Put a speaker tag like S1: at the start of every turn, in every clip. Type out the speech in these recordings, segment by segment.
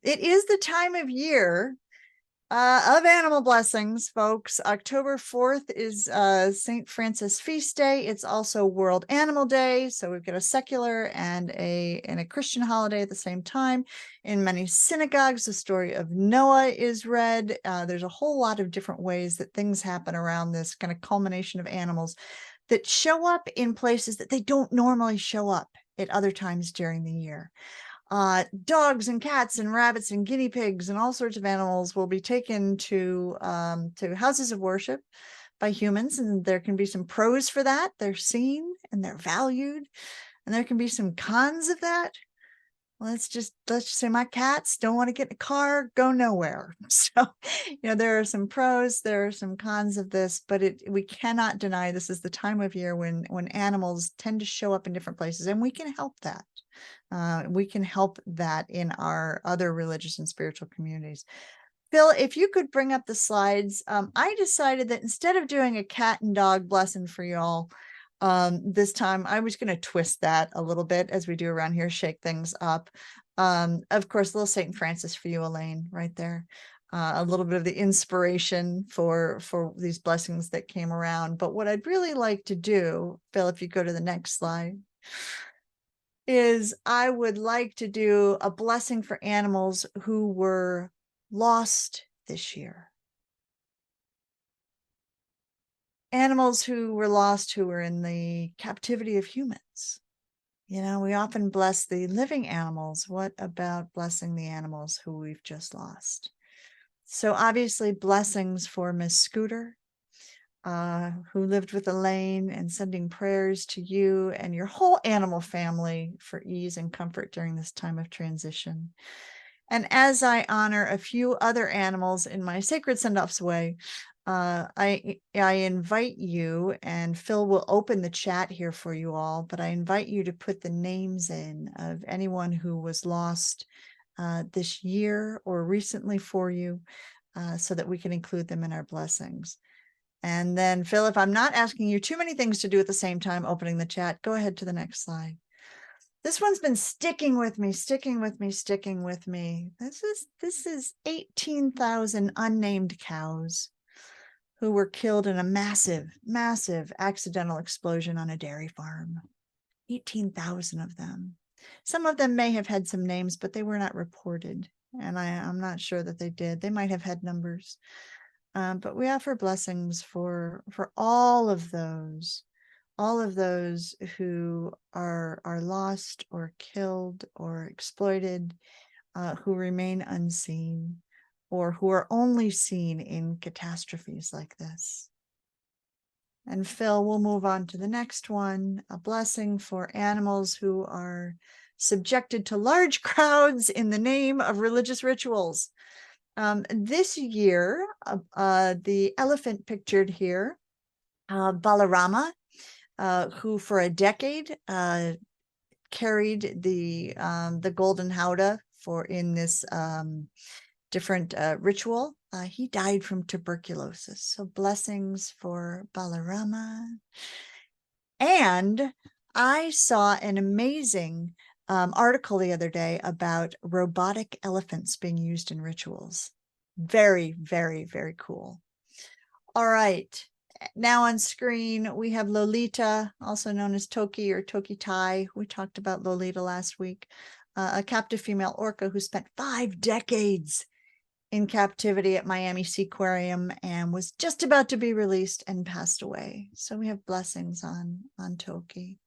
S1: It is the time of year of animal blessings, folks. October 4th is St. Francis feast day. It's also World Animal Day. So we've got a secular and a Christian holiday at the same time. In many synagogues, the story of Noah is read. There's a whole lot of different ways that things happen around this kind of culmination of animals that show up in places that they don't normally show up at other times during the year. Dogs and cats and rabbits and guinea pigs and all sorts of animals will be taken to houses of worship by humans, and there can be some pros for that. They're seen and they're valued, and there can be some cons of that. Let's just say my cats don't want to get in a car, go nowhere. So, there are some pros, there are some cons of this, but we cannot deny this is the time of year when animals tend to show up in different places, and we can help that. We can help that in our other religious and spiritual communities. Phil, if you could bring up the slides. I decided that instead of doing a cat and dog blessing for y'all, this time I was going to twist that a little bit, as we do around here, shake things up. Of course, little St. Francis for you, Elaine, right there. A little bit of the inspiration for these blessings that came around. But what I'd really like to do, Phil, if you go to the next slide, is I would like to do a blessing for animals who were lost this year. Animals who were lost, who were in the captivity of humans. We often bless the living animals. What about blessing the animals who we've just lost? So obviously blessings for Miss Scooter, who lived with Elaine, and sending prayers to you and your whole animal family for ease and comfort during this time of transition. And as I honor a few other animals in my sacred sendoffs way, I invite you, and Phil will open the chat here for you all, but I invite you to put the names in of anyone who was lost this year or recently for you, so that we can include them in our blessings. And then, Phil, if I'm not asking you too many things to do at the same time, opening the chat, go ahead to the next slide. This one's been sticking with me. This is 18,000 unnamed cows who were killed in a massive accidental explosion on a dairy farm. 18,000 of them. Some of them may have had some names, but they were not reported. And I'm not sure that they did. They might have had numbers. But we offer blessings for all of those who are lost or killed or exploited, who remain unseen, or who are only seen in catastrophes like this. And Phil, we'll move on to the next one, a blessing for animals who are subjected to large crowds in the name of religious rituals. This year, the elephant pictured here, Balarama, who for a decade carried the golden howdah in this different ritual. He died from tuberculosis. So blessings for Balarama. And I saw an amazing article the other day about robotic elephants being used in rituals. Very, very, very cool. All right. Now on screen, we have Lolita, also known as Toki or Toki Tai. We talked about Lolita last week, a captive female orca who spent 5 decades in captivity at Miami Seaquarium and was just about to be released and passed away. So we have blessings on Toki.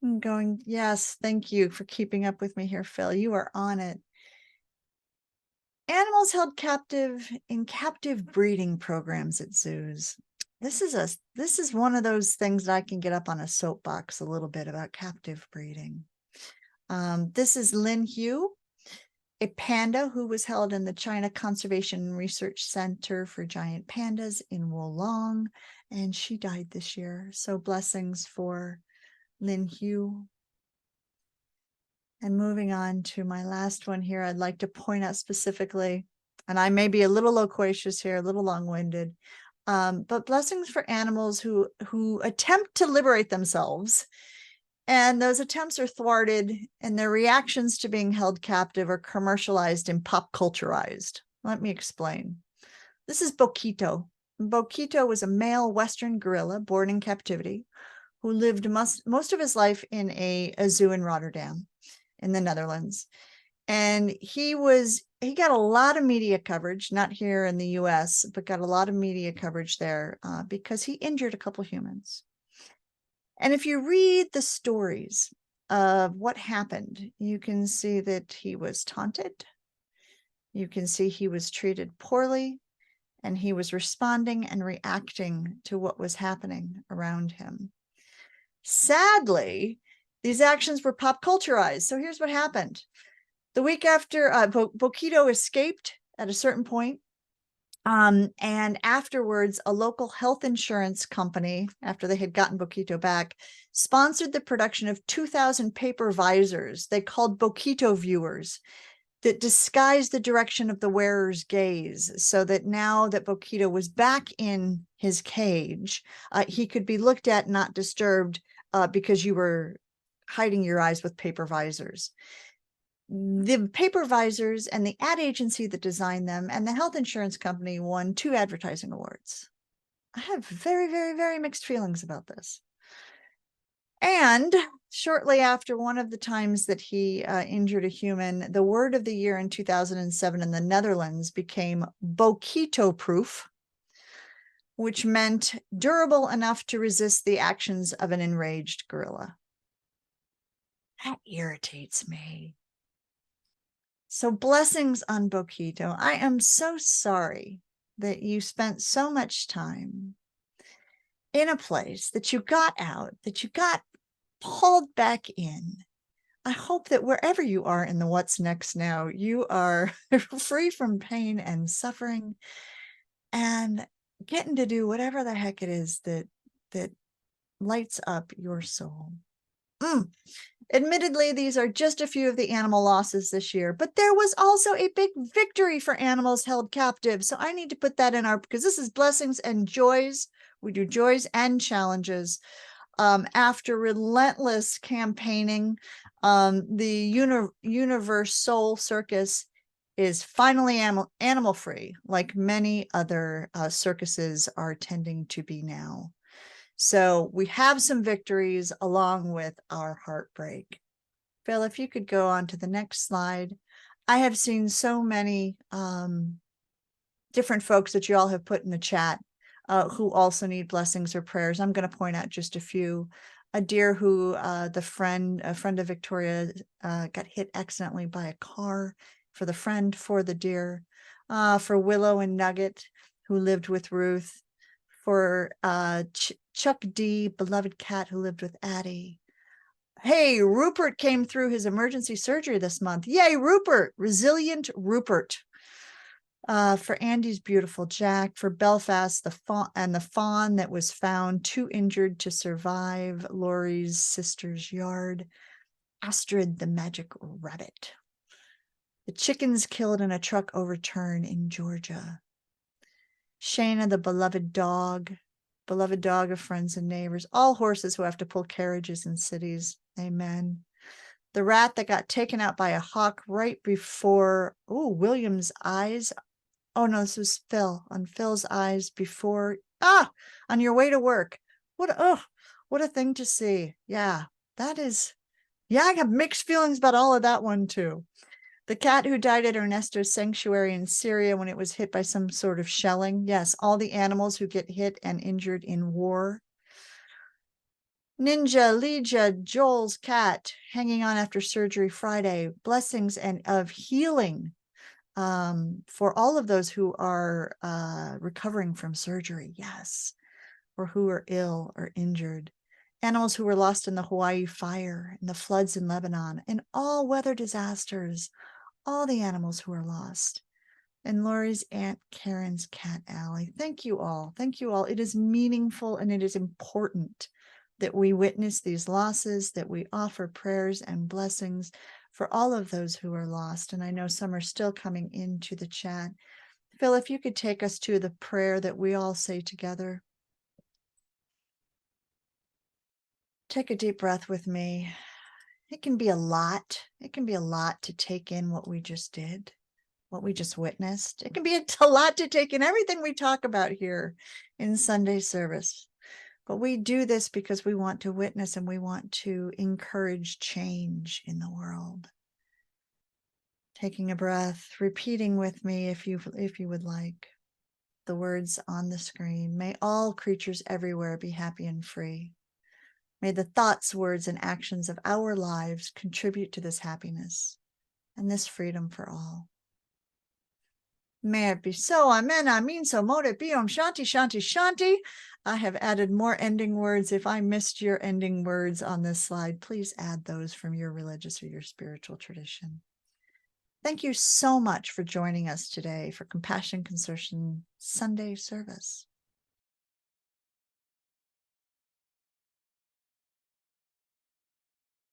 S1: I'm going, yes, thank you for keeping up with me here, Phil. You are on it. Animals held captive in captive breeding programs at zoos. This is one of those things that I can get up on a soapbox a little bit about captive breeding. This is Lin Hu, a panda who was held in the China Conservation Research Center for Giant Pandas in Wolong, and she died this year. So blessings for Lin Hu. And moving on to my last one here, I'd like to point out specifically, and I may be a little loquacious here, a little long-winded, but blessings for animals who attempt to liberate themselves And those attempts are thwarted, and their reactions to being held captive are commercialized and pop culturized. Let me explain. This is Boquito. Boquito was a male Western gorilla born in captivity who lived most of his life in a zoo in Rotterdam in the Netherlands. And he got a lot of media coverage, not here in the US, but got a lot of media coverage there because he injured a couple humans. And if you read the stories of what happened, you can see that he was taunted. You can see he was treated poorly, and he was responding and reacting to what was happening around him. Sadly, these actions were pop culturized. So here's what happened. The week after Boquito escaped at a certain point, and afterwards, a local health insurance company, after they had gotten Boquito back, sponsored the production of 2,000 paper visors they called Boquito viewers that disguised the direction of the wearer's gaze, so that now that Boquito was back in his cage, he could be looked at, not disturbed, because you were hiding your eyes with paper visors. The paper visors and the ad agency that designed them and the health insurance company won 2 advertising awards. I have very, very, very mixed feelings about this. And shortly after one of the times that he injured a human, the word of the year in 2007 in the Netherlands became Boquito proof, which meant durable enough to resist the actions of an enraged gorilla. That irritates me. So blessings on Boquito. I am so sorry that you spent so much time in a place that you got out, that you got pulled back in. I hope that wherever you are in the what's next now, you are free from pain and suffering and getting to do whatever the heck it is that lights up your soul. Admittedly, these are just a few of the animal losses this year, but there was also a big victory for animals held captive. So I need to put that in because this is blessings and joys. We do joys and challenges. After relentless campaigning, the Universe Soul Circus is finally animal free, like many other circuses are tending to be now. So we have some victories along with our heartbreak. Phil, if you could go on to the next slide. I have seen so many different folks that you all have put in the chat who also need blessings or prayers. I'm going to point out just a few. A deer who a friend of Victoria got hit accidentally by a car, for the friend, for the deer, for Willow and Nugget who lived with Ruth, for Chuck D, beloved cat who lived with Addie. Hey, Rupert came through his emergency surgery this month. Yay, Rupert, resilient Rupert. For Andy's beautiful Jack, for Belfast, the fawn that was found too injured to survive Lori's sister's yard, Astrid, the magic rabbit, the chickens killed in a truck overturn in Georgia, Shayna, the beloved dog of friends and neighbors, all horses who have to pull carriages in cities. Amen. The rat that got taken out by a hawk right before, William's eyes. Oh no, this was Phil, on Phil's eyes before, on your way to work. What a thing to see. Yeah, I have mixed feelings about all of that one too. The cat who died at Ernesto's sanctuary in Syria when it was hit by some sort of shelling. Yes, all the animals who get hit and injured in war. Ninja, Legia, Joel's cat hanging on after surgery Friday. Blessings and of healing for all of those who are recovering from surgery, yes, or who are ill or injured. Animals who were lost in the Hawaii fire, and the floods in Lebanon, and all weather disasters, all the animals who are lost. And Lori's Aunt Karen's cat, Allie. Thank you all. Thank you all. It is meaningful and it is important that we witness these losses, that we offer prayers and blessings for all of those who are lost. And I know some are still coming into the chat. Phil, if you could take us to the prayer that we all say together. Take a deep breath with me. It can be a lot. It can be a lot to take in what we just did, what we just witnessed. It can be a lot to take in everything we talk about here in Sunday service. But we do this because we want to witness and we want to encourage change in the world. Taking a breath, repeating with me if you would like the words on the screen. May all creatures everywhere be happy and free. May the thoughts, words, and actions of our lives contribute to this happiness and this freedom for all. May it be so. Amen. Amin. So mote it be. Om Shanti, Shanti, Shanti. I have added more ending words. If I missed your ending words on this slide, please add those from your religious or your spiritual tradition. Thank you so much for joining us today for Compassion Consortium Sunday service.